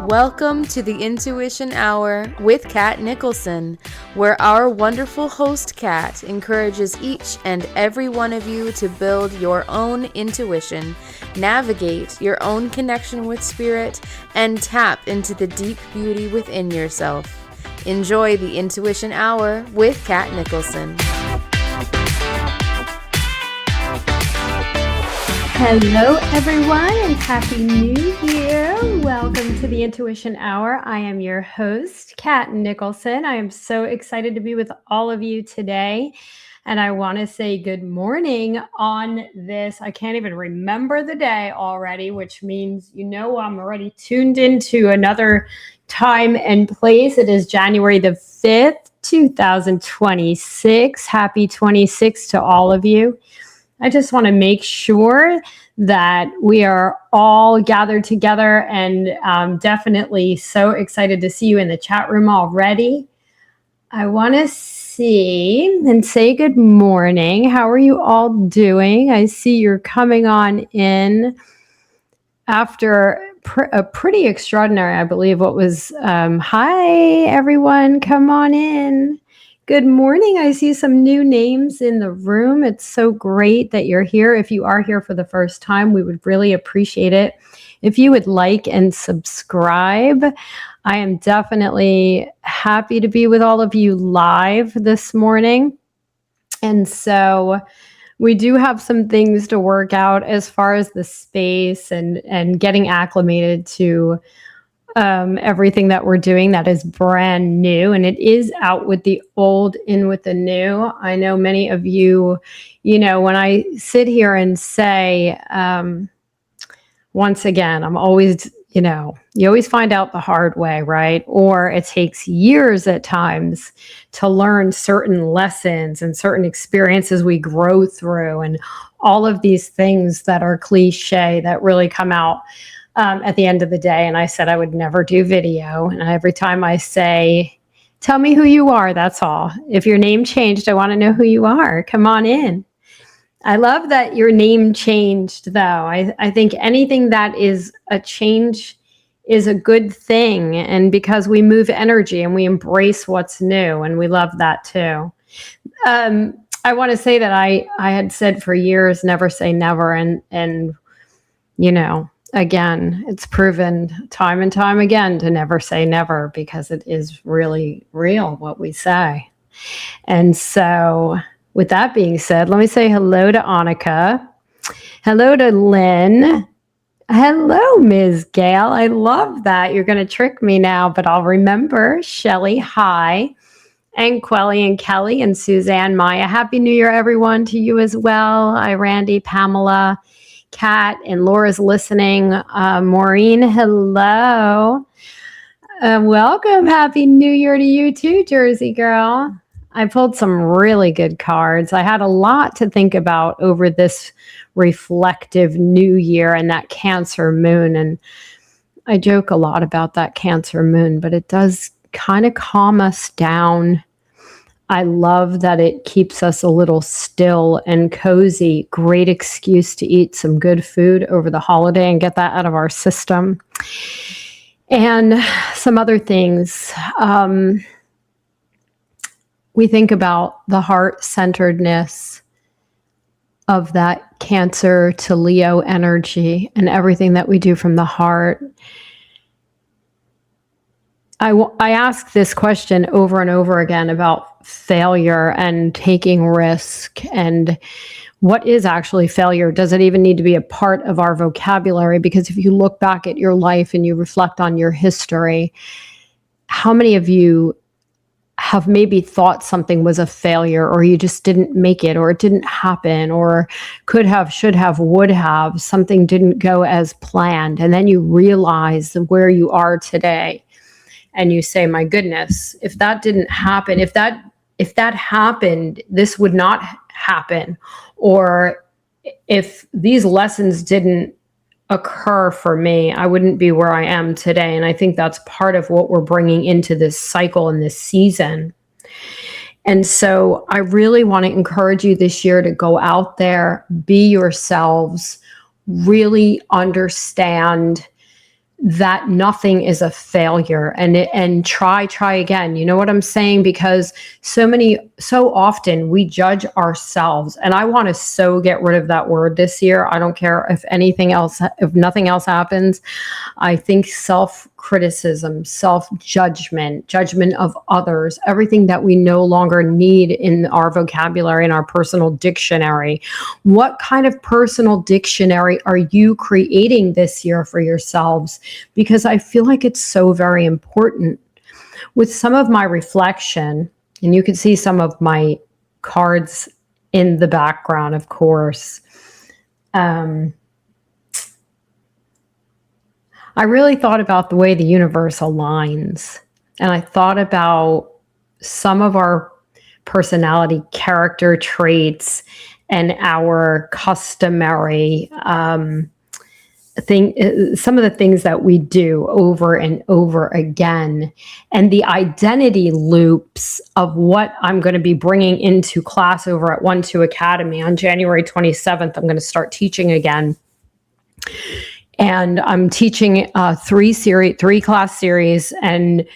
Welcome to the Intuition Hour with Katt Nicholson, where our wonderful host Katt encourages each and every one of you to build your own intuition, navigate your own connection with spirit, and tap into the deep beauty within yourself. Enjoy the Intuition Hour with Katt Nicholson. Hello, everyone, and Happy New Year. Welcome to the Intuition Hour. I am your host, Katt Nicholson. I am so excited to be with all of you today. And I want to say good morning on this. I can't even remember the day already, which means, I'm already tuned into another time and place. It is January the 5th, 2026. Happy 26 to all of you. I just want to make sure that we are all gathered together, and definitely so excited to see you in the chat room already. I want to see and say good morning. How are you all doing? I see you're coming on in after a pretty extraordinary, I believe, hi, everyone. Come on in. Good morning. I see some new names in the room. It's so great that you're here. If you are here for the first time, we would really appreciate it if you would like and subscribe. I am definitely happy to be with all of you live this morning. And so we do have some things to work out as far as the space and getting acclimated to everything that we're doing that is brand new, and it is out with the old, in with the new. I know many of you, when I sit here and say, once again, I'm always, you always find out the hard way, right? Or it takes years at times to learn certain lessons and certain experiences we grow through, and all of these things that are cliche that really come out at the end of the day. And I said I would never do video. And every time I say, tell me who you are, that's all. If your name changed, I want to know who you are. Come on in. I love that your name changed, though. I think anything that is a change is a good thing. And because we move energy and we embrace what's new, and we love that too. I want to say that I had said for years, never say never. And again, it's proven time and time again to never say never, because it is really real what we say. And so with that being said, let me say hello to Annika. Hello to Lynn. Hello, Ms. Gail. I love that. You're going to trick me now, but I'll remember. Shelly, hi. And Quelly and Kelly and Suzanne, Maya. Happy New Year, everyone, to you as well. Hi, Randy, Pamela, Katt, and Laura's listening. Maureen, hello. Welcome. Happy New Year to you too, Jersey girl. I pulled some really good cards. I had a lot to think about over this reflective new year and that Cancer moon. And I joke a lot about that Cancer moon, but it does kind of calm us down. I love that it keeps us a little still and cozy. Great excuse to eat some good food over the holiday and get that out of our system. And some other things. We think about the heart-centeredness of that Cancer to Leo energy and everything that we do from the heart. I ask this question over and over again about failure and taking risk, and what is actually failure? Does it even need to be a part of our vocabulary? Because if you look back at your life and you reflect on your history, how many of you have maybe thought something was a failure, or you just didn't make it, or it didn't happen, or could have, should have, would have, something didn't go as planned, and then you realize where you are today? And you say, my goodness, if that didn't happen, if that happened, this would not happen. Or if these lessons didn't occur for me, I wouldn't be where I am today. And I think that's part of what we're bringing into this cycle and this season And so I really want to encourage you this year to go out there, be yourselves, really understand that nothing is a failure, and try again. You know what I'm saying? Because so often we judge ourselves, and I want to so get rid of that word this year. I don't care if nothing else happens. I think self-criticism, self-judgment, judgment of others, everything that we no longer need in our vocabulary, in our personal dictionary. What kind of personal dictionary are you creating this year for yourselves? Because I feel like it's so very important. With some of my reflection, and you can see some of my cards in the background, of course. I really thought about the way the universe aligns. And I thought about some of our personality character traits and our customary some of the things that we do over and over again, and the identity loops of what I'm going to be bringing into class over at 1-2 Academy. On January 27th, I'm going to start teaching again. And I'm teaching a 3-class series. And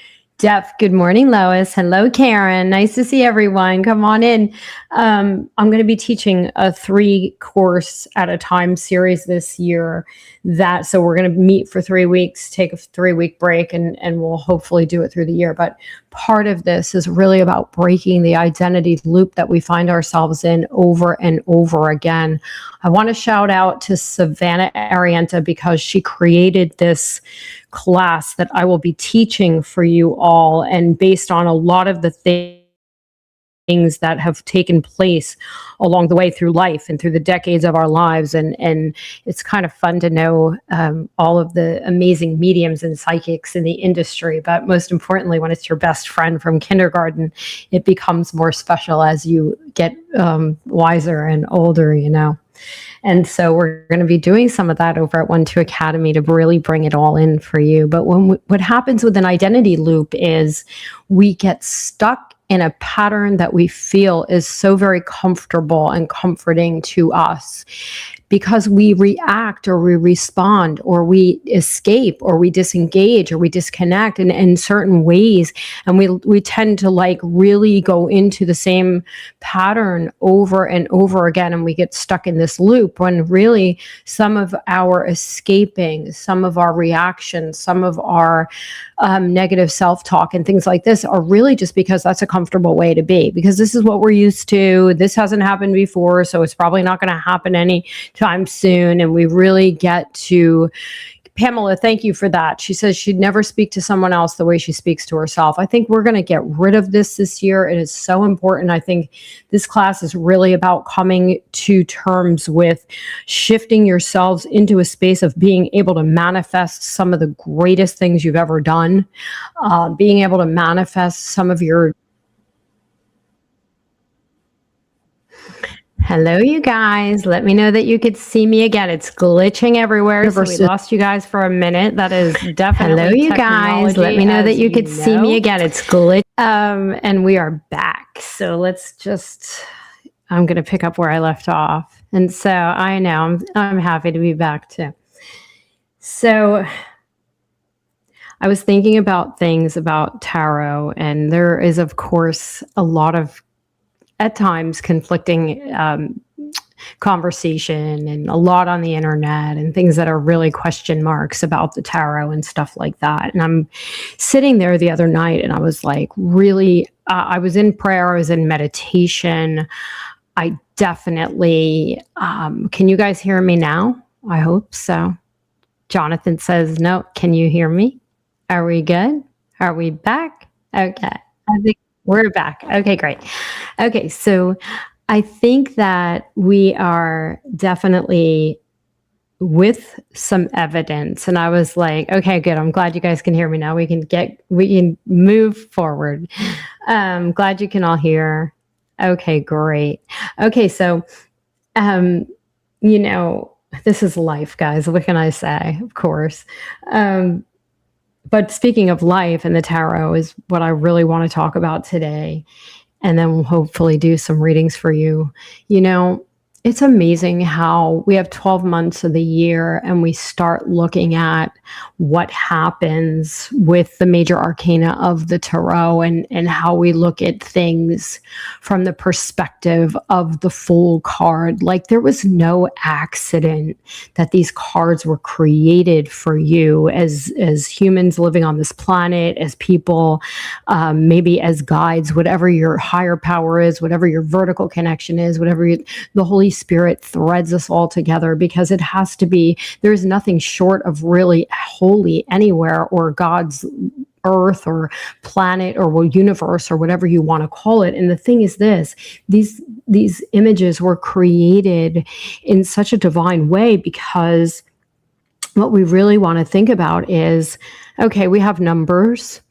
good morning, Lois. Hello, Karen. Nice to see everyone. Come on in. I'm going to be teaching a 3-course at a time series this year. So we're going to meet for 3 weeks, take a 3-week break, and we'll hopefully do it through the year. But part of this is really about breaking the identity loop that we find ourselves in over and over again. I want to shout out to Savannah Arienta because she created this class that I will be teaching for you all, and based on a lot of the things that have taken place along the way through life and through the decades of our lives. And it's kind of fun to know all of the amazing mediums and psychics in the industry. But most importantly, when it's your best friend from kindergarten, it becomes more special as you get wiser and older, you know. And so we're going to be doing some of that over at 1-2 Academy to really bring it all in for you. But what happens with an identity loop is we get stuck in a pattern that we feel is so very comfortable and comforting to us, because we react or we respond or we escape or we disengage or we disconnect in certain ways. And we tend to like really go into the same pattern over and over again. And we get stuck in this loop when really some of our escaping, some of our reactions, some of our negative self-talk and things like this are really just because that's a comfortable way to be, because this is what we're used to. This hasn't happened before, so it's probably not going to happen anytime soon. And we really get to Pamela, thank you for that. She says she'd never speak to someone else the way she speaks to herself. I think we're going to get rid of this year. It is so important. I think this class is really about coming to terms with shifting yourselves into a space of being able to manifest some of the greatest things you've ever done, being able to manifest some of your... Hello, you guys. Let me know that you could see me again. It's glitching everywhere. So we lost you guys for a minute. That is definitely... Hello, you guys. Let me know that you could see me again. It's glitch. And we are back. So let's just... I'm going to pick up where I left off. And so I know I'm happy to be back too. So I was thinking about things about tarot, and there is, of course, a lot of at times conflicting conversation and a lot on the internet and things that are really question marks about the tarot and stuff like that. And I'm sitting there the other night and I was like, really, I was in prayer, I was in meditation. I definitely, can you guys hear me now? I hope so. Jonathan says, no, can you hear me? Are we good? Are we back? Okay. I think we're back. Okay, great. Okay, so I think that we are definitely with some evidence. And I was like, okay, good. I'm glad you guys can hear me now. We can move forward. Glad you can all hear. Okay, great. Okay, so, you know, this is life, guys. What can I say? Of course. But speaking of life and the tarot is what I really want to talk about today. and then we'll hopefully do some readings for you. You know, it's amazing how we have 12 months of the year and we start looking at what happens with the major arcana of the tarot, and how we look at things from the perspective of the Fool card. Like, there was no accident that these cards were created for you as humans living on this planet, as people, maybe as guides, whatever your higher power is, whatever your vertical connection is, the Holy Spirit threads us all together, because it has to be, there's nothing short of really holy anywhere, or God's earth or planet or universe or whatever you want to call it. And the thing is this, these images were created in such a divine way, because what we really want to think about is, okay, we have numbers,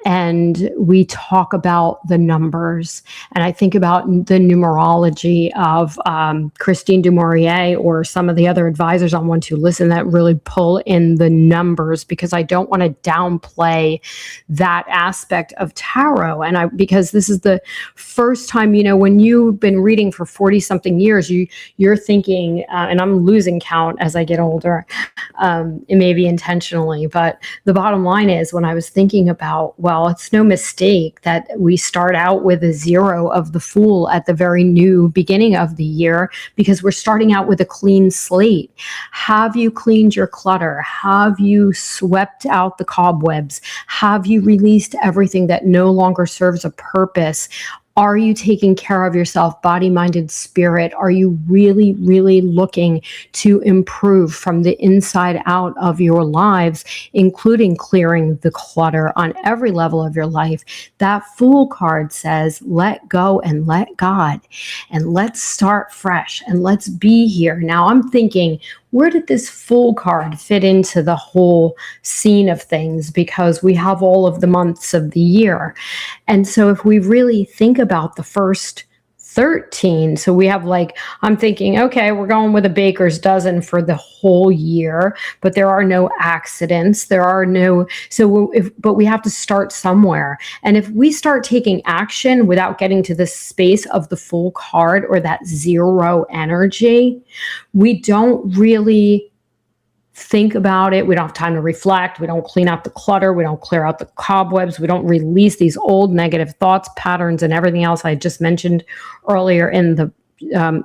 and we talk about the numbers. And I think about the numerology of Christine du Maurier, or some of the other advisors on One to Listen, that really pull in the numbers, because I don't want to downplay that aspect of tarot. And because this is the first time, you know, when you've been reading for 40 something years, you're thinking, and I'm losing count as I get older, it may be intentionally, but the bottom line is, when I was thinking about, well, it's no mistake that we start out with a 0 of the Fool at the very new beginning of the year, because we're starting out with a clean slate. Have you cleaned your clutter? Have you swept out the cobwebs? Have you released everything that no longer serves a purpose? Are you taking care of yourself, body, mind, and spirit? Are you really, really looking to improve from the inside out of your lives, including clearing the clutter on every level of your life? That Fool card says, let go and let God, and let's start fresh, and let's be here. Now I'm thinking, where did this Fool card fit into the whole scene of things? Because we have all of the months of the year. And so if we really think about the first 13, so we have, like, I'm thinking, okay, we're going with a baker's dozen for the whole year, but there are no accidents. But we have to start somewhere. And if we start taking action without getting to the space of the Fool card, or that 0 energy, we don't really think about it. We don't have time to reflect. We don't clean out the clutter. We don't clear out the cobwebs. We don't release these old negative thoughts, patterns, and everything else I just mentioned earlier in the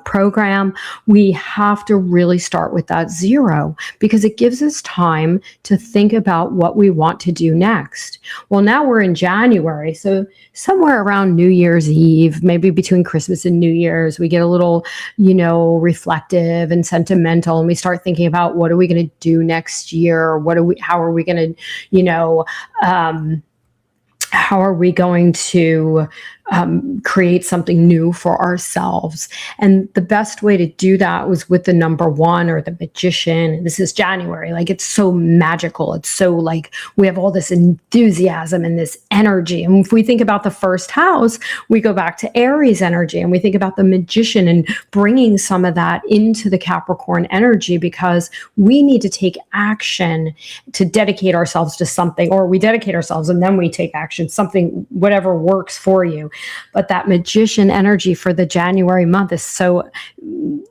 program. We have to really start with that 0, because it gives us time to think about what we want to do next. Well, now we're in January, so somewhere around New Year's Eve, maybe between Christmas and New Year's, we get a little, reflective and sentimental, and we start thinking about, what are we going to do next year? How are we going to, how are we going to create something new for ourselves? And the best way to do that was with the number 1, or the Magician. This is January. Like, it's so magical. It's so, like, we have all this enthusiasm and this energy. And if we think about the first house, we go back to Aries energy, and we think about the Magician and bringing some of that into the Capricorn energy, because we need to take action to dedicate ourselves to something, or we dedicate ourselves and then we take action, something, whatever works for you. But that Magician energy for the January month is so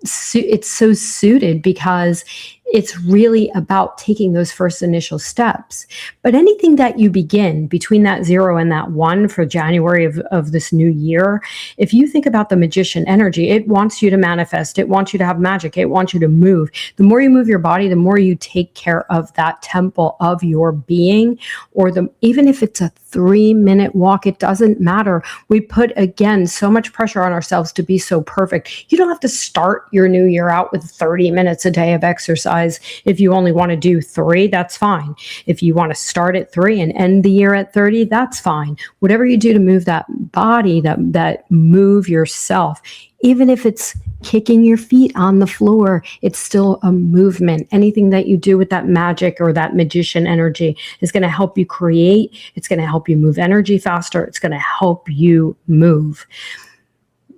suited, because it's really about taking those first initial steps. But anything that you begin between that 0 and that 1 for January of this new year, if you think about the Magician energy, it wants you to manifest. It wants you to have magic. It wants you to move. The more you move your body, the more you take care of that temple of your being, or even if it's a 3-minute walk, it doesn't matter. We put, again, so much pressure on ourselves to be so perfect. You don't have to start your new year out with 30 minutes a day of exercise. If you only want to do 3, that's fine. If you want to start at 3 and end the year at 30, that's fine. Whatever you do to move that body, that move yourself, even if it's kicking your feet on the floor, it's still a movement. Anything that you do with that magic or that Magician energy is going to help you create. It's going to help you move energy faster. It's going to help you move.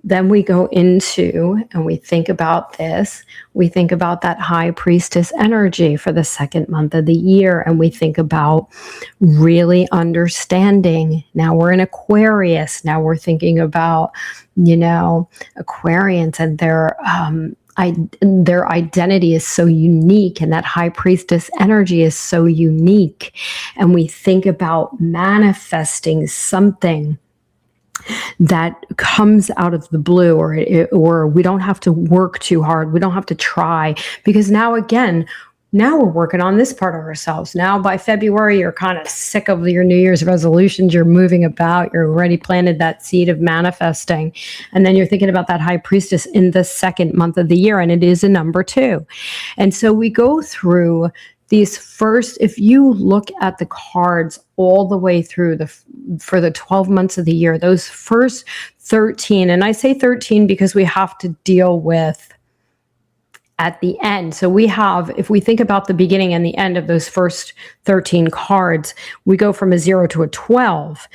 then we go into and we think about this. We think about that high priestess energy for the second month of the year. And we think about really understanding. Now we're in Aquarius. Now we're thinking about, Aquarians and their identity is so unique, and that high priestess energy is so unique. And we think about manifesting something that comes out of the blue, or we don't have to work too hard. We don't have to try, because now we're working on this part of ourselves. Now by February, you're kind of sick of your New Year's resolutions. You're moving about. You're already planted that seed of manifesting. And then you're thinking about that high priestess in the second month of the year, and it is a number 2. And so we go through these first, if you look at the cards all the way through for the 12 months of the year, those first 13, and I say 13 because we have to deal with at the end. So we have, if we think about the beginning and the end of those first 13 cards, we go from a 0 to a 12.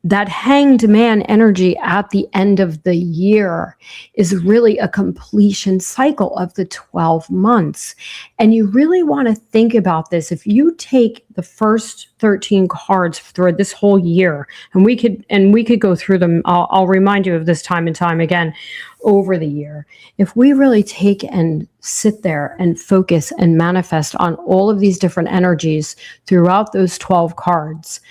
That hanged man energy at the end of the year is really a completion cycle of the 12 months. And you really want to think about this. If you take the first 13 cards through this whole year, and we could go through them, I'll remind you of this time and time again over the year. If we really take and sit there and focus and manifest on all of these different energies throughout those 12 cards,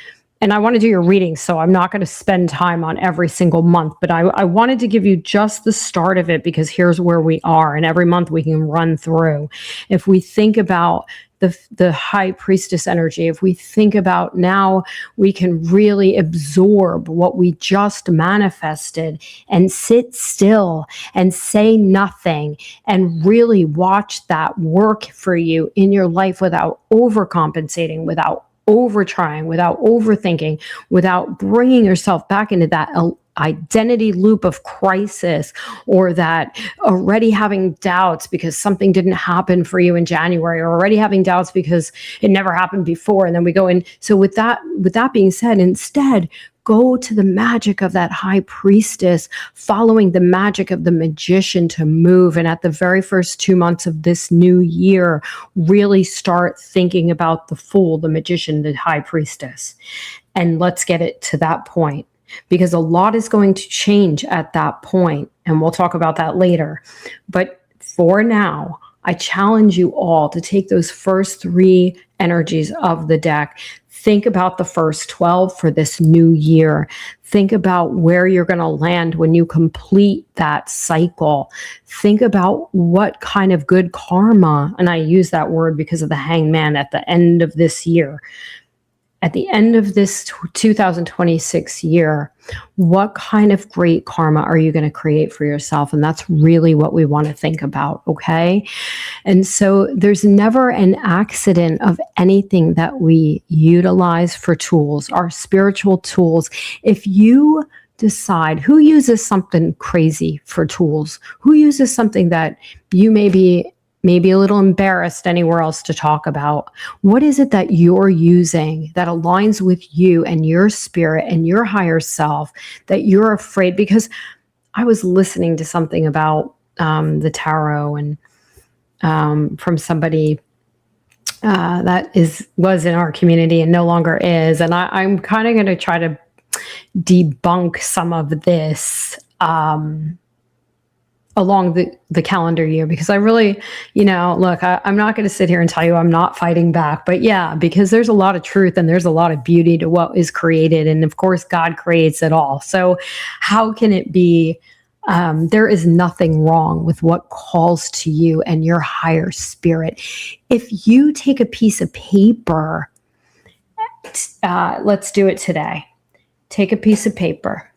and I want to do your reading, so I'm not going to spend time on every single month, but I wanted to give you just the start of it, because here's where we are, and every month we can run through. If we think about the high priestess energy, if we think about now, we can really absorb what we just manifested and sit still and say nothing and really watch that work for you in your life without overcompensating, without over trying, without overthinking, without bringing yourself back into that identity loop of crisis, or that already having doubts because something didn't happen for you in January, or already having doubts because it never happened before. And then we go in. So with that being said, instead, go to the magic of that high priestess, following the magic of the magician to move. And at the very first 2 months of this new year, really start thinking about the fool, the magician, the high priestess. And let's get it to that point, because a lot is going to change at that point, and we'll talk about that later. But for now, I challenge you all to take those first 3 energies of the deck. Think about the first 12 for this new year. Think about where you're going to land when you complete that cycle. Think about what kind of good karma, and I use that word because of the hangman, at the end of this year. At the end of this 2026 year, what kind of great karma are you going to create for yourself? And that's really what we want to think about, okay? And so there's never an accident of anything that we utilize for tools, our spiritual tools. If you decide, who uses something crazy for tools? Who uses something that you maybe a little embarrassed anywhere else to talk about? What is it that you're using that aligns with you and your spirit and your higher self, that you're afraid? Because I was listening to something about the tarot, and from somebody that was in our community and no longer is. And I'm kind of going to try to debunk some of this along the calendar year, because I really, look, I'm not going to sit here and tell you I'm not fighting back, but yeah, because there's a lot of truth and there's a lot of beauty to what is created. And of course, God creates it all. So how can it be? There is nothing wrong with what calls to you and your higher spirit. If you take a piece of paper, let's do it today. Take a piece of paper,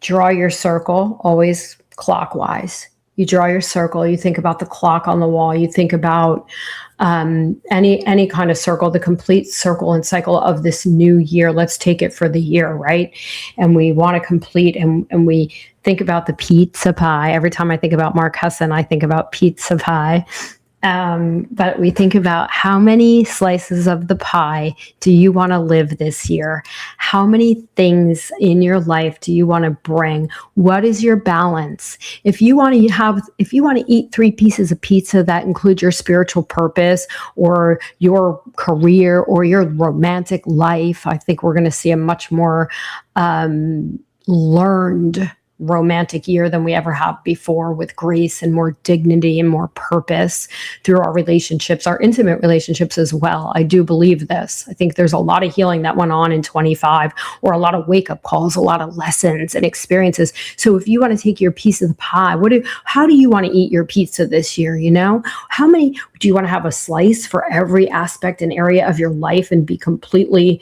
draw your circle, always clockwise. You draw your circle, you think about the clock on the wall, you think about any kind of circle, the complete circle and cycle of this new year. Let's take it for the year, right? And we want to complete, and we think about the pizza pie. Every time I think about Mark Husson, I think about pizza pie. But we think about, how many slices of the pie do you want to live this year? How many things in your life do you want to bring? What is your balance? If you want to eat 3 pieces of pizza that include your spiritual purpose or your career or your romantic life, I think we're going to see a much more learned romantic year than we ever have before, with grace and more dignity and more purpose through our relationships, our intimate relationships as well. I do believe this. I think there's a lot of healing that went on in 25, or a lot of wake-up calls, a lot of lessons and experiences. So if you want to take your piece of the pie, how do you want to eat your pizza this year? How many do you want to have? A slice for every aspect and area of your life and be completely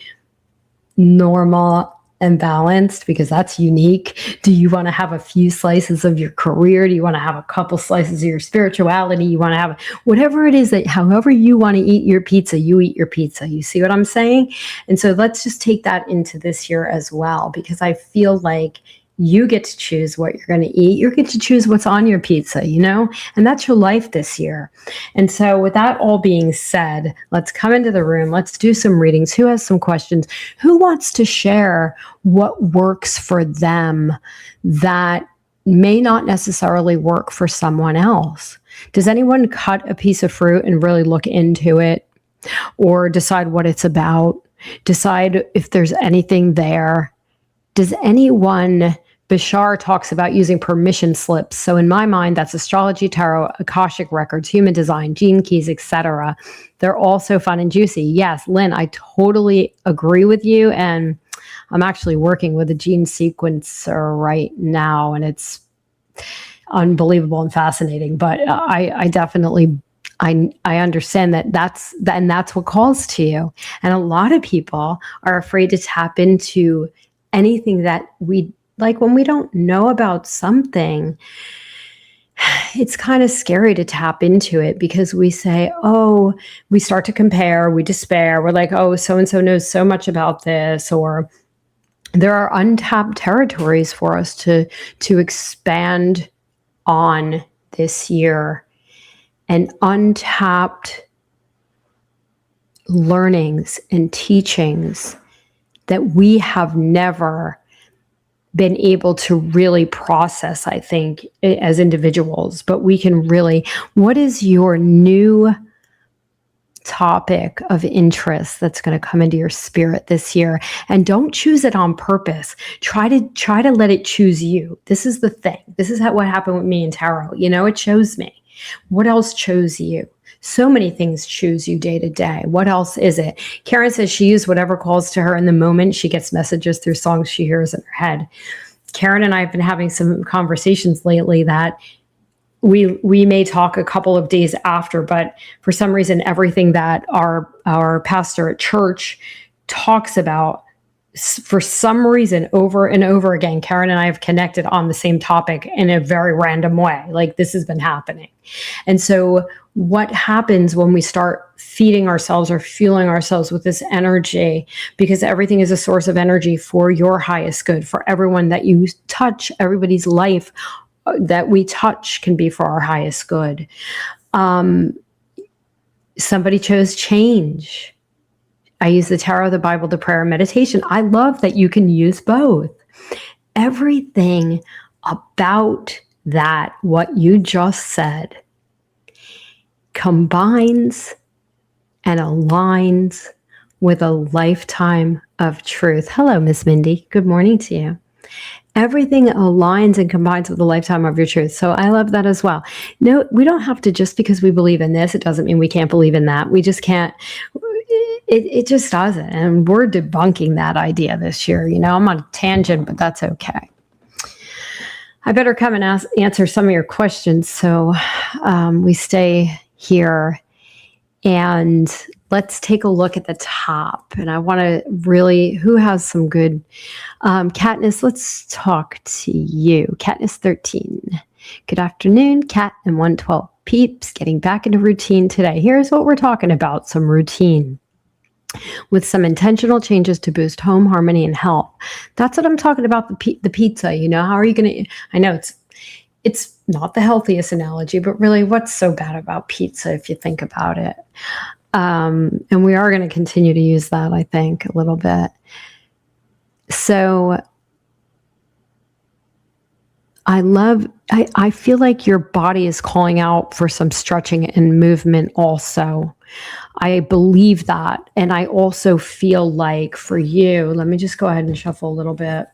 normal and balanced, because that's unique? Do you want to have a few slices of your career? Do you want to have a couple slices of your spirituality? You want to have whatever it is, that however you want to eat your pizza, you eat your pizza. You see what I'm saying? And so let's just take that into this year as well, because I feel like you get to choose what you're going to eat. You get to choose what's on your pizza, and that's your life this year. And so with that all being said, let's come into the room. Let's do some readings. Who has some questions? Who wants to share what works for them that may not necessarily work for someone else? Does anyone cut a piece of fruit and really look into it, or decide what it's about? Decide if there's anything there? Does anyone... Bashar talks about using permission slips. So in my mind, that's astrology, tarot, Akashic records, human design, gene keys, etc. They're all so fun and juicy. Yes, Lynn, I totally agree with you. And I'm actually working with a gene sequencer right now, and it's unbelievable and fascinating. But I definitely I understand that's what calls to you. And a lot of people are afraid to tap into anything that we like. When we don't know about something, it's kind of scary to tap into it, because we say, we start to compare, we despair. We're like, so-and-so knows so much about this, or there are untapped territories for us to expand on this year, and untapped learnings and teachings that we have never been able to really process, I think, as individuals. But we can really, what is your new topic of interest that's going to come into your spirit this year? And don't choose it on purpose. Try to let it choose you. This is the thing. This is what happened with me in tarot. It chose me. What else chose you? So many things choose you day to day. What else is it? Karen says she used whatever calls to her in the moment. She gets messages through songs she hears in her head. Karen and I have been having some conversations lately that we may talk a couple of days after, but for some reason, everything that our pastor at church talks about, for some reason, over and over again, Karen and I have connected on the same topic in a very random way. Like, this has been happening. And so what happens when we start feeding ourselves or fueling ourselves with this energy, because everything is a source of energy for your highest good, for everyone that you touch, everybody's life that we touch can be for our highest good. Somebody chose change. I use the tarot, the Bible, the prayer, meditation. I love that you can use both. Everything about that, what you just said, combines and aligns with a lifetime of truth. Hello, Miss Mindy. Good morning to you. Everything aligns and combines with the lifetime of your truth. So I love that as well. No, we don't have to, just because we believe in this, it doesn't mean we can't believe in that. We just can't. It just doesn't. And we're debunking that idea this year. I'm on a tangent, but that's okay. I better come and answer some of your questions. So we stay here, and let's take a look at the top. And I want to really, who has some good, Katniss, let's talk to you. Katniss 13. Good afternoon, Kat and 112 peeps, getting back into routine today. Here's what we're talking about, some routine with some intentional changes to boost home harmony and health. That's what I'm talking about, the pizza. How are you going to, I know it's not the healthiest analogy, but really, what's so bad about pizza if you think about it? And we are going to continue to use that, I think, a little bit. So I feel like your body is calling out for some stretching and movement also. I believe that. And I also feel like for you, let me just go ahead and shuffle a little bit.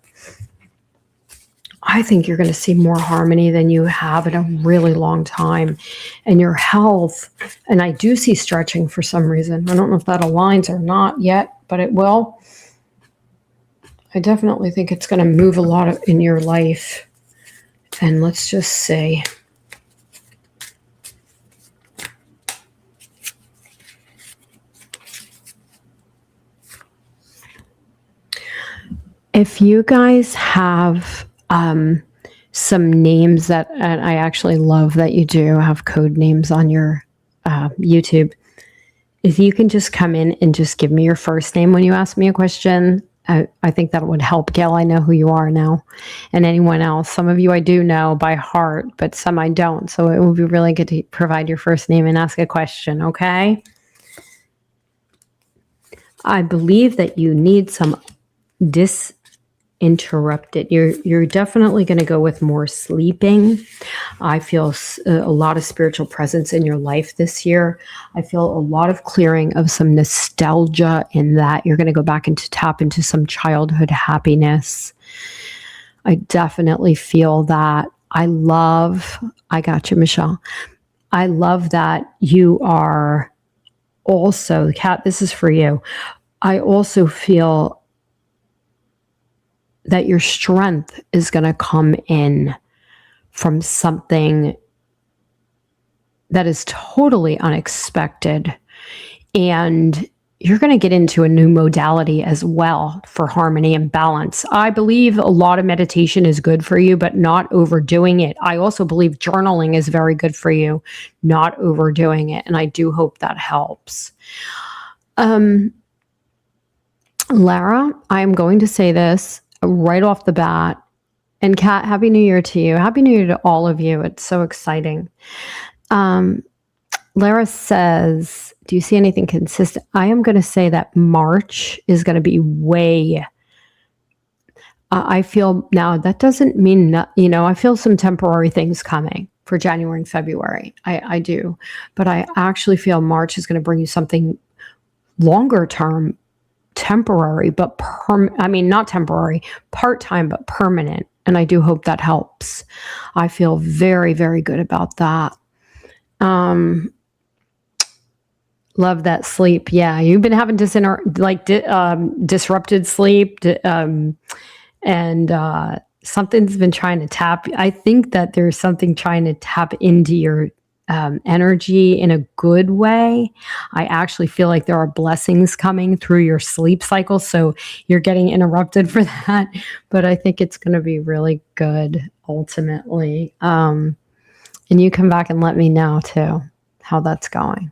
I think you're going to see more harmony than you have in a really long time. And your health, and I do see stretching for some reason. I don't know if that aligns or not yet, but it will. I definitely think it's going to move a lot in your life. And let's just see. If you guys have some names that, and I actually love that you do have code names on your YouTube, if you can just come in and just give me your first name when you ask me a question, I think that would help. Gail, I know who you are now. And anyone else. Some of you I do know by heart, but some I don't. So it would be really good to provide your first name and ask a question, okay? I believe that you need some disinterrupted. You're definitely going to go with more sleeping. I feel a lot of spiritual presence in your life this year. I feel a lot of clearing of some nostalgia in that you're going to go back and tap into some childhood happiness. I definitely feel that. I got you, Michelle. I love that you are also, Katt, this is for you. I also feel that your strength is going to come in from something that is totally unexpected. And you're going to get into a new modality as well for harmony and balance. I believe a lot of meditation is good for you, but not overdoing it. I also believe journaling is very good for you, not overdoing it. And I do hope that helps. Lara, I'm going to say this right off the bat. And Katt, Happy New Year to you. Happy New Year to all of you. It's so exciting. Lara says, do you see anything consistent? I am going to say that March is going to be way. I feel now that doesn't mean, I feel some temporary things coming for January and February. I do. But I actually feel March is going to bring you something longer term, temporary, but not temporary, part-time, but permanent. And I do hope that helps. I feel very, very good about that. Love that sleep. Yeah, you've been having disrupted sleep, and something's been trying to tap. I think that there's something trying to tap into your energy in a good way. I actually feel like there are blessings coming through your sleep cycle, so you're getting interrupted for that. But I think it's going to be really good ultimately. And you come back and let me know too how that's going.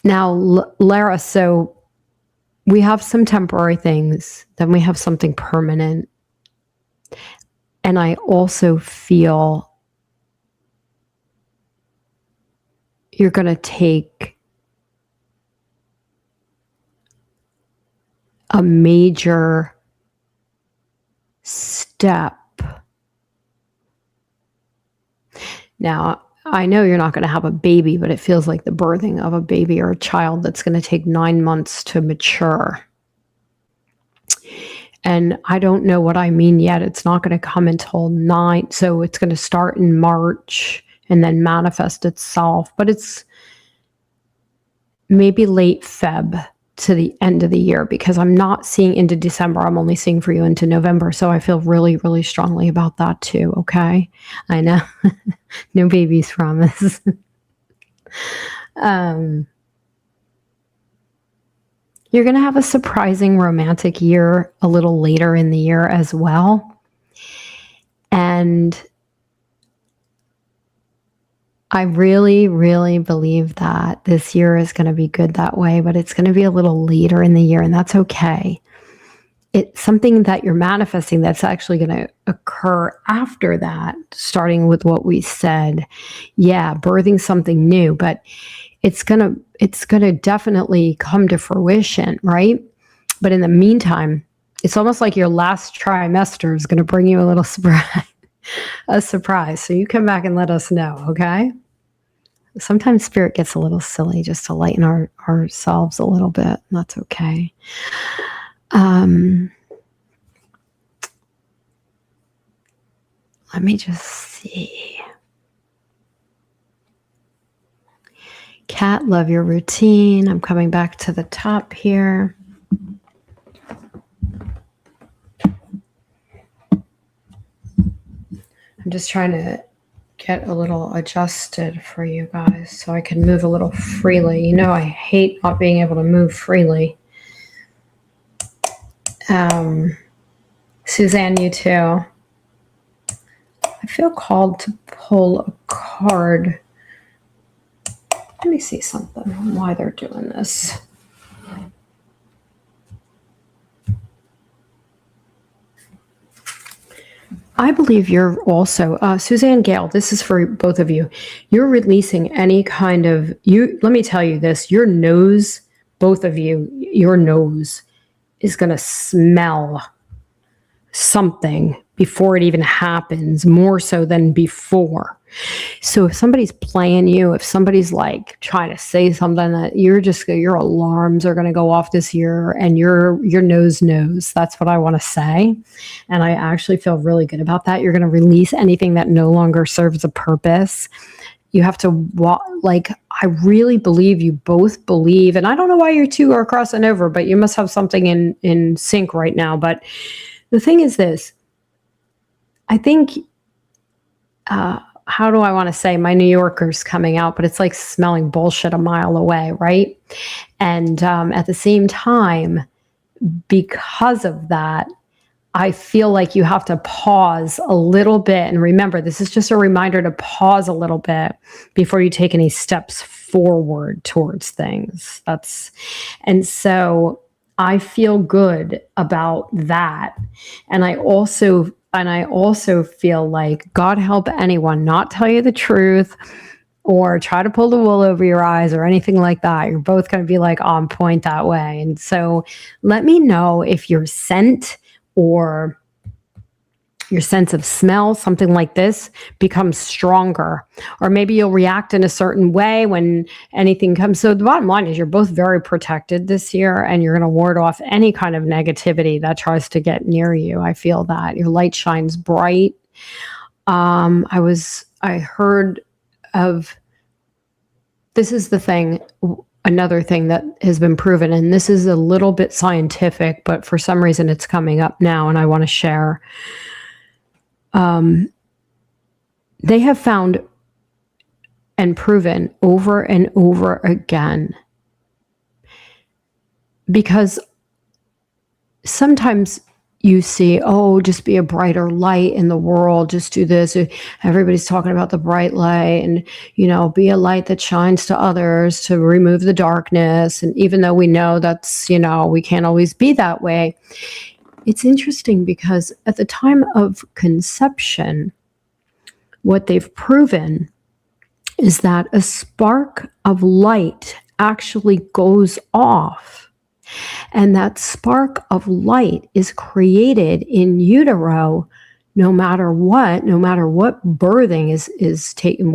Now, Lara, so we have some temporary things, then we have something permanent. And I also feel you're going to take a major step. Now, I know you're not going to have a baby, but it feels like the birthing of a baby or a child that's going to take 9 months to mature. And I don't know what I mean yet. It's not going to come until 9. So it's going to start in March and then manifest itself. But it's maybe late Feb to the end of the year, because I'm not seeing into December. I'm only seeing for you into November. So I feel really, really strongly about that too. Okay. I know. No babies promise. You're going to have a surprising romantic year a little later in the year as well. And I really, really believe that this year is going to be good that way, but it's going to be a little later in the year, and that's okay. It's something that you're manifesting that's actually going to occur after that, starting with what we said. Yeah, birthing something new, but it's going to definitely come to fruition, right? But in the meantime, it's almost like your last trimester is going to bring you a little surprise. So you come back and let us know, okay? Sometimes spirit gets a little silly just to lighten ourselves a little bit. That's okay. Let me just see. Katt, love your routine. I'm coming back to the top here. I'm just trying to get a little adjusted for you guys so I can move a little freely. You know, I hate not being able to move freely. Suzanne, you too. I feel called to pull a card. Let me see something, why they're doing this. I believe you're also, Suzanne Gale, this is for both of you. You're releasing any kind of, let me tell you this, your nose, both of you, your nose is going to smell something before it even happens, more so than before. So if somebody's playing you, if somebody's like trying to say something that your alarms are going to go off this year, and your nose knows. That's what I want to say. And I actually feel really good about that. You're going to release anything that no longer serves a purpose. You have to I really believe you both believe, and I don't know why you two are crossing over, but you must have something in sync right now. But the thing is this, I think, how do I want to say, my New Yorker's coming out, but it's like smelling bullshit a mile away, right? And at the same time, because of that, I feel like you have to pause a little bit. And remember, this is just a reminder to pause a little bit before you take any steps forward towards things. And so I feel good about that. And I also feel like, God help anyone not tell you the truth or try to pull the wool over your eyes or anything like that. You're both going to be like on point that way. And so let me know if your scent or your sense of smell, something like this, becomes stronger, or maybe you'll react in a certain way when anything comes. So the bottom line is you're both very protected this year, and you're going to ward off any kind of negativity that tries to get near you. I feel that your light shines bright. I heard of, this is the thing, another thing that has been proven, and this is a little bit scientific, but for some reason it's coming up now and I want to share. They have found and proven over and over again, because sometimes you see, oh, just be a brighter light in the world, just do this. Everybody's talking about the bright light, and, be a light that shines to others to remove the darkness. And even though we know that's, we can't always be that way, it's interesting because at the time of conception, what they've proven is that a spark of light actually goes off. And that spark of light is created in utero no matter what birthing is taken,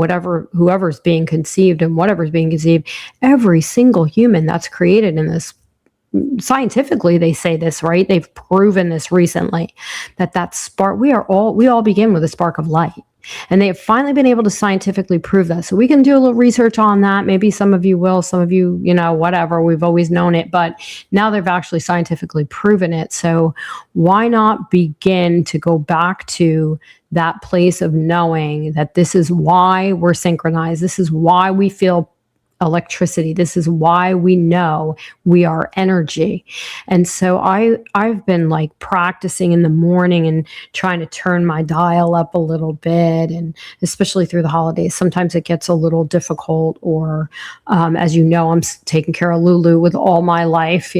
whoever's being conceived and whatever's being conceived, every single human that's created in this. Scientifically, they say this, right? They've proven this recently, that spark, we all begin with a spark of light. And they have finally been able to scientifically prove that. So we can do a little research on that. Maybe some of you will, some of you, whatever, we've always known it, but now they've actually scientifically proven it. So why not begin to go back to that place of knowing that this is why we're synchronized. This is why we feel electricity. This is why we know we are energy. And so I've been like practicing in the morning and trying to turn my dial up a little bit, and especially through the holidays, sometimes it gets a little difficult, or as you know, I'm taking care of Lulu with all my life,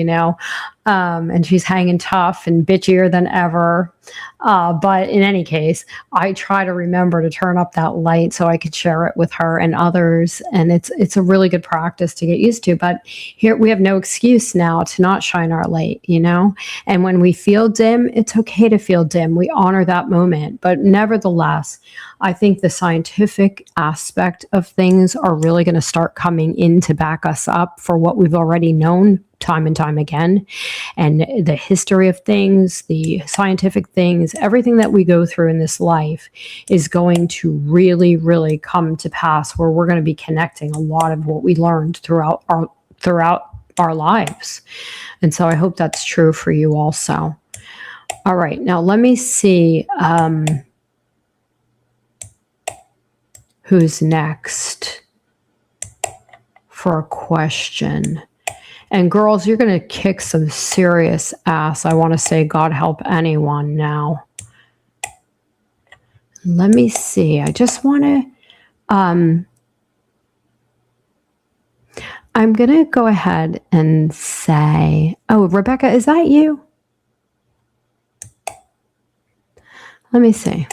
And she's hanging tough and bitchier than ever. But in any case, I try to remember to turn up that light so I could share it with her and others. And it's a really good practice to get used to. But here we have no excuse now to not shine our light, you know? And when we feel dim, it's okay to feel dim. We honor that moment. But nevertheless, I think the scientific aspect of things are really going to start coming in to back us up for what we've already known time and time again. And the history of things, the scientific things, everything that we go through in this life is going to really, really come to pass, where we're going to be connecting a lot of what we learned throughout our lives. And so I hope that's true for you also. All right, now let me see who's next for a question. And girls, you're going to kick some serious ass. I want to say God help anyone now. Let me see. I just want to, I'm going to go ahead and say, oh, Rebecca, is that you? Let me see.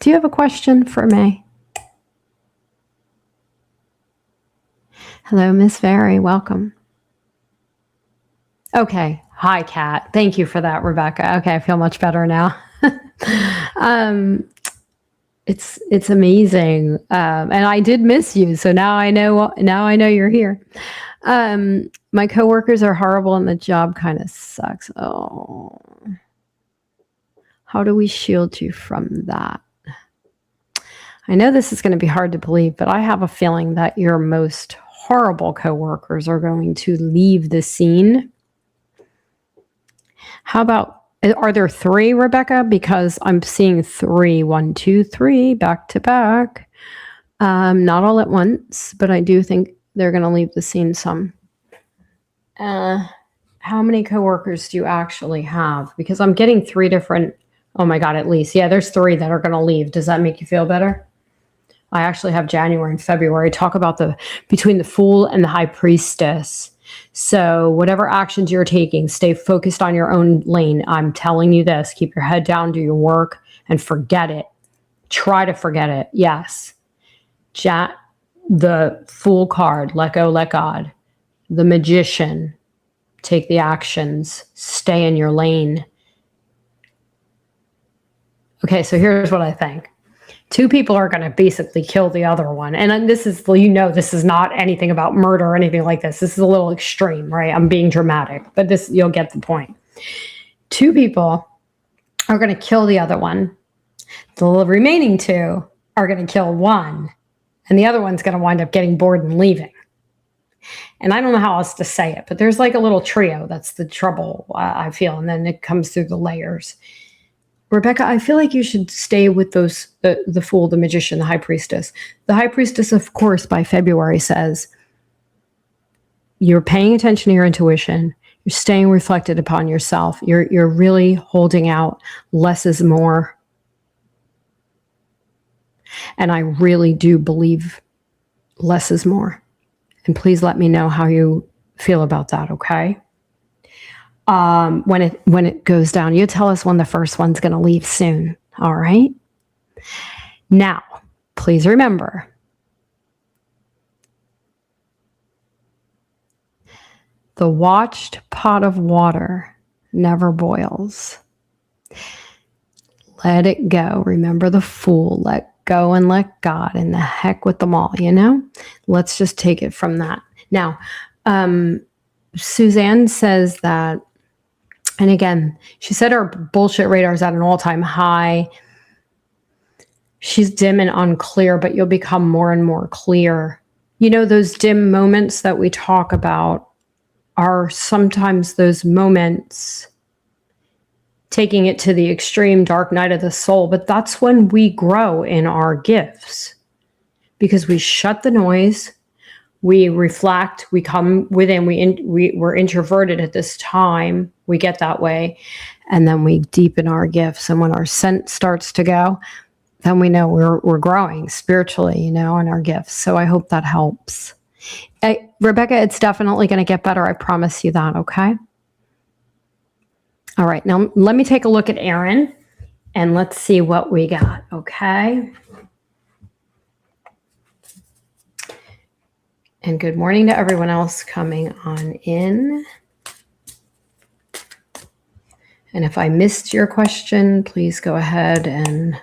Do you have a question for me? Hello, Miss Fairy. Welcome. Okay. Hi, Katt. Thank you for that, Rebecca. Okay, I feel much better now. It's amazing, and I did miss you. So now I know. Now I know you're here. My coworkers are horrible, and the job kind of sucks. Oh, how do we shield you from that? I know this is going to be hard to believe, but I have a feeling that your most horrible coworkers are going to leave the scene. How about, are there 3, Rebecca? Because I'm seeing 3, 1, 2, 3, back to back. Not all at once, but I do think they're going to leave the scene some. How many coworkers do you actually have? Because I'm getting 3 different, oh my God, at least. Yeah, there's 3 that are going to leave. Does that make you feel better? I actually have January and February. Talk about between the Fool and the High Priestess. So whatever actions you're taking, stay focused on your own lane. I'm telling you this, keep your head down, do your work, and forget it. Try to forget it. Yes. The Fool card, let go, let God. The Magician, take the actions, stay in your lane. Okay, so here's what I think. 2 people are going to basically kill the other one. And this is, this is not anything about murder or anything like this. This is a little extreme, right? I'm being dramatic, but you'll get the point. 2 people are going to kill the other one. The remaining 2 are going to kill one, and the other one's going to wind up getting bored and leaving. And I don't know how else to say it, but there's like a little trio. That's the trouble, I feel. And then it comes through the layers. Rebecca, I feel like you should stay with those, the Fool, the Magician, the High Priestess. The High Priestess, of course, by February says, you're paying attention to your intuition. You're staying reflected upon yourself. You're really holding out. Less is more. And I really do believe less is more. And please let me know how you feel about that, okay? When it goes down, you tell us when the first one's going to leave soon. All right. Now, please remember, the watched pot of water never boils. Let it go. Remember the Fool. Let go and let God, and the heck with them all, Let's just take it from that. Now, Suzanne says that, and again, she said her bullshit radar is at an all-time high. She's dim and unclear, but you'll become more and more clear. Those dim moments that we talk about are sometimes those moments taking it to the extreme dark night of the soul, but that's when we grow in our gifts, because we shut the noise, we reflect, we come within, we're introverted at this time, we get that way, and then we deepen our gifts. And when our scent starts to go, then we know we're growing spiritually, in our gifts. So I hope that helps. Rebecca, it's definitely going to get better. I promise you that. Okay. All right, now let me take a look at Aaron and let's see what we got, okay? And good morning to everyone else coming on in. And if I missed your question, please go ahead and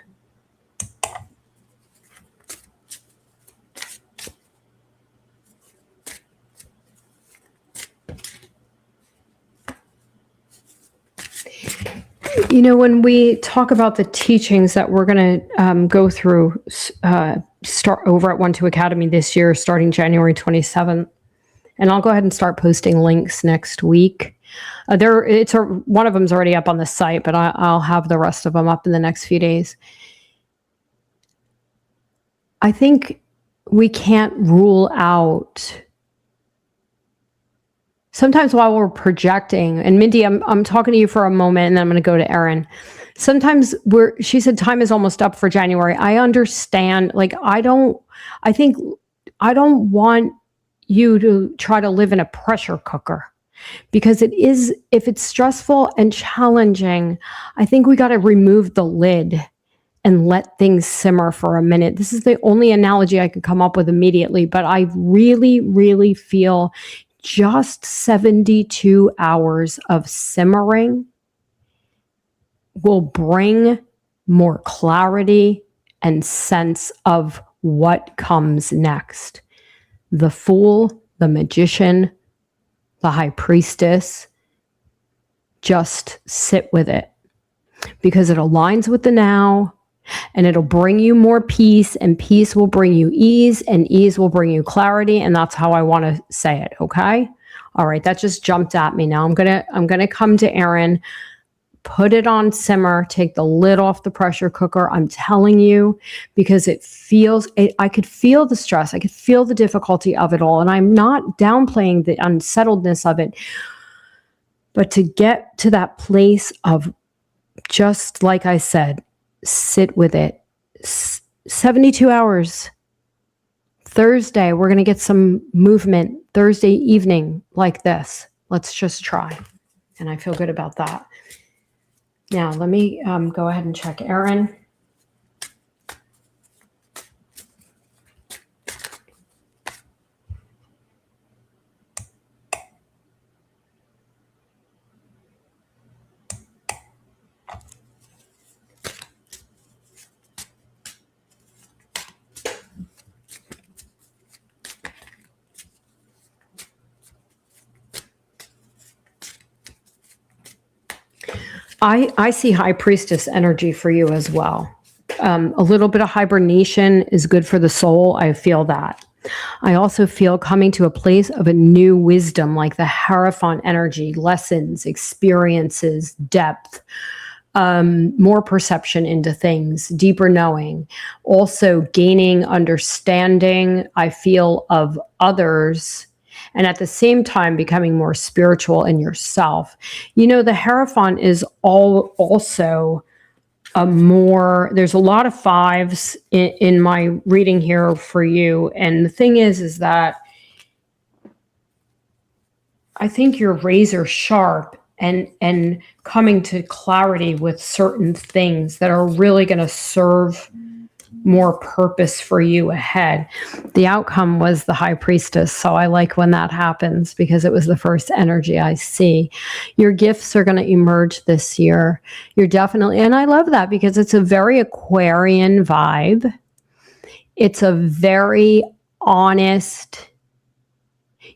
when we talk about the teachings that we're going to go through, start over at 1-2 Academy this year, starting January 27th. And I'll go ahead and start posting links next week. One of them's already up on the site, but I'll have the rest of them up in the next few days. I think we can't rule out. Sometimes while we're projecting, and Mindy, I'm talking to you for a moment, and then I'm going to go to Erin. Sometimes she said time is almost up for January. I understand. I don't want you to try to live in a pressure cooker, because if it's stressful and challenging, I think we got to remove the lid and let things simmer for a minute. This is the only analogy I could come up with immediately, but I really, really feel just 72 hours of simmering will bring more clarity and sense of what comes next. The Fool, the Magician, the High Priestess, just sit with it, because it aligns with the now, and it'll bring you more peace, and peace will bring you ease, and ease will bring you clarity. And that's how I want to say it. Okay. All right. That just jumped at me. Now I'm going to come to Erin, put it on simmer, take the lid off the pressure cooker. I'm telling you, because I could feel the stress. I could feel the difficulty of it all. And I'm not downplaying the unsettledness of it, but to get to that place of, just like I said, sit with it. 72 hours. Thursday, we're going to get some movement. Thursday evening like this. Let's just try. And I feel good about that. Now, let me go ahead and check Erin. I see High Priestess energy for you as well. A little bit of hibernation is good for the soul. I feel that. I also feel coming to a place of a new wisdom, like the Hierophant energy, lessons, experiences, depth, more perception into things, deeper knowing, also gaining understanding, I feel, of others, and at the same time becoming more spiritual in yourself. The Hierophant is also there's a lot of 5s in my reading here for you. And the thing is that I think you're razor sharp and coming to clarity with certain things that are really going to serve more purpose for you ahead. The outcome was the High Priestess. So I like when that happens, because it was the first energy I see. Your gifts are going to emerge this year. You're definitely, and I love that because it's a very Aquarian vibe. It's a very honest.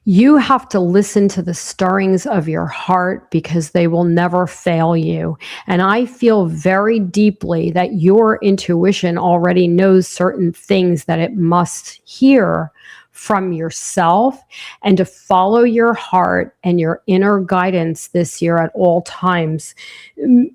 You have to listen to the stirrings of your heart, because they will never fail you. And I feel very deeply that your intuition already knows certain things that it must hear from yourself, and to follow your heart and your inner guidance this year at all times.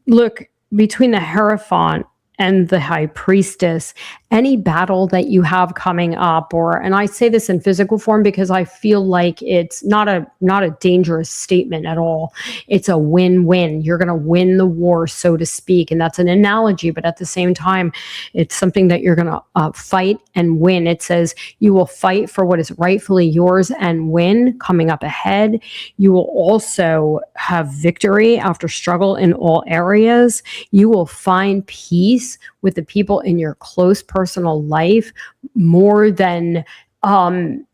Look, between the Hierophant and the High Priestess any battle that you have coming up, and I say this in physical form because I feel like it's not a dangerous statement at all. It's a win-win. You're going to win the war, so to speak. And that's an analogy, but at the same time, it's something that you're going to fight and win. It says you will fight for what is rightfully yours and win coming up ahead. You will also have victory after struggle in all areas. You will find peace with the people in your close personal life more than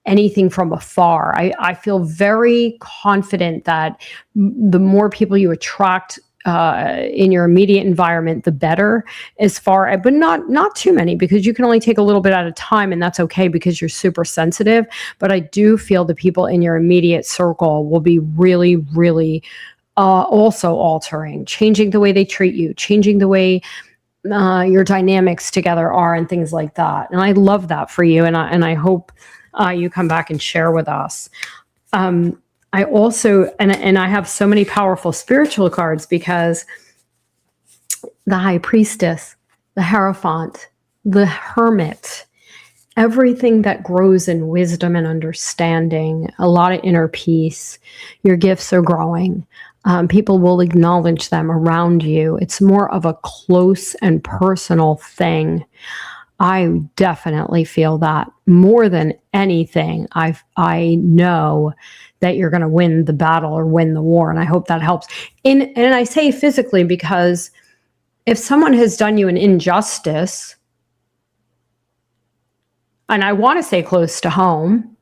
anything from afar. I feel very confident that the more people you attract in your immediate environment, the better, but not too many, because you can only take a little bit at a time, and that's okay because you're super sensitive. But I do feel the people in your immediate circle will be really, really also altering, changing the way they treat you, changing the way your dynamics together are, and things like that. And I love that for you, and I hope you come back and share with us. I also, and I have so many powerful spiritual cards, because the High Priestess, the Hierophant, the Hermit, everything that grows in wisdom and understanding, a lot of inner peace. Your gifts are growing. People will acknowledge them around you. It's more of a close and personal thing. I definitely feel that more than anything. I know that you're going to win the battle or win the war, and I hope that helps. And I say physically because if someone has done you an injustice, and I want to say close to home,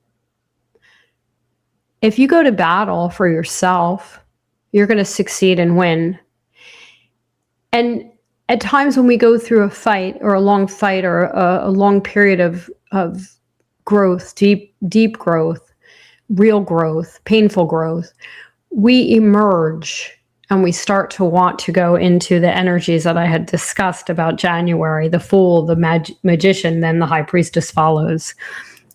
if you go to battle for yourself, you're going to succeed and win. And at times when we go through a fight or a long fight or a long period of growth, deep growth, real growth, painful growth, we emerge and we start to want to go into the energies that I had discussed about January. The Fool, the Magician, then the High Priestess follows.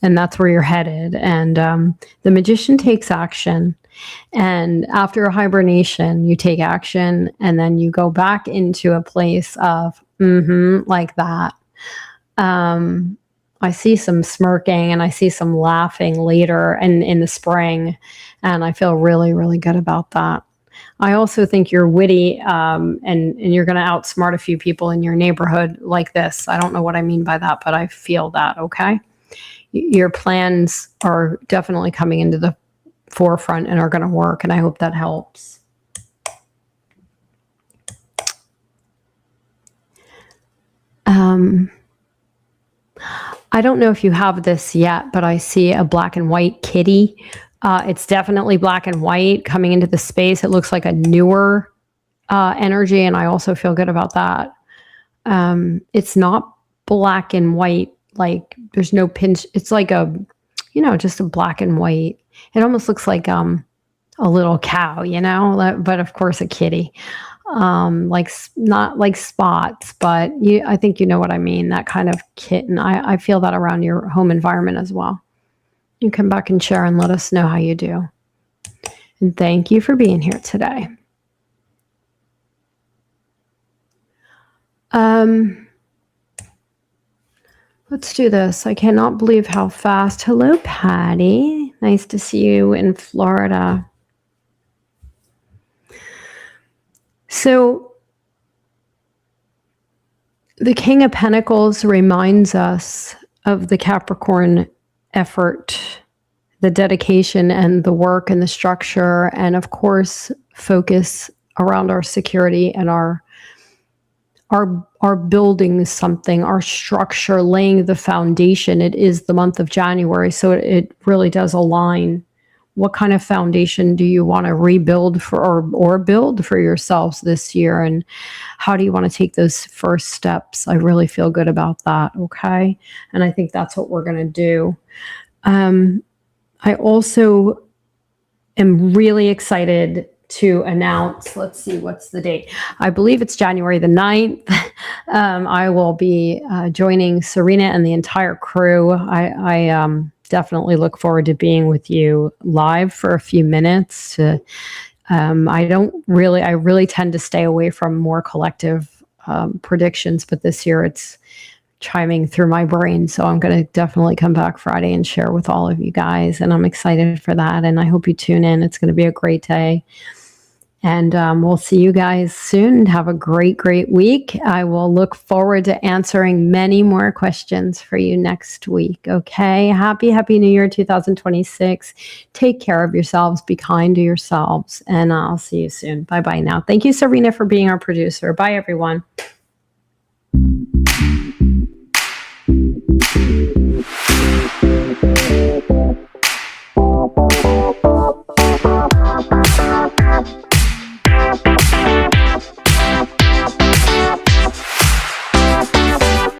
And that's where you're headed. And the Magician takes action. And after a hibernation, you take action, and then you go back into a place of like that. I see some smirking and I see some laughing later and in the spring, and I feel really, really good about that. I also think you're witty, and you're going to outsmart a few people in your neighborhood like this. I don't know what I mean by that, but I feel that, okay? Your plans are definitely coming into the forefront and are going to work, and I hope that helps. I don't know if you have this yet, but I see a black and white kitty. It's definitely black and white coming into the space. It looks like a newer energy, and I also feel good about that. It's not black and white, like there's no pinch. It's like just a black and white. It almost looks like a little cow, but of course a kitty. Not like spots, but I think you know what I mean, that kind of kitten. I feel that around your home environment as well. You come back and share and let us know how you do. And thank you for being here today. Let's do this. I cannot believe how fast. Hello, Patty. Nice to see you in Florida. So the King of Pentacles reminds us of the Capricorn effort, the dedication and the work and the structure, and of course, focus around our security and our building something, our structure, laying the foundation. It is the month of January, so it really does align. What kind of foundation do you want to rebuild or build for yourselves this year? And how do you want to take those first steps? I really feel good about that, okay? And I think that's what we're going to do. I also am really excited to announce, let's see, what's the date? I believe it's January the 9th. I will be joining Serena and the entire crew. I definitely look forward to being with you live for a few minutes. I really tend to stay away from more collective predictions, but this year it's chiming through my brain. So I'm going to definitely come back Friday and share with all of you guys. And I'm excited for that. And I hope you tune in. It's going to be a great day. And we'll see you guys soon. Have a great, great week. I will look forward to answering many more questions for you next week. Okay. Happy New Year 2026. Take care of yourselves. Be kind to yourselves. And I'll see you soon. Bye-bye now. Thank you, Serena, for being our producer. Bye, everyone.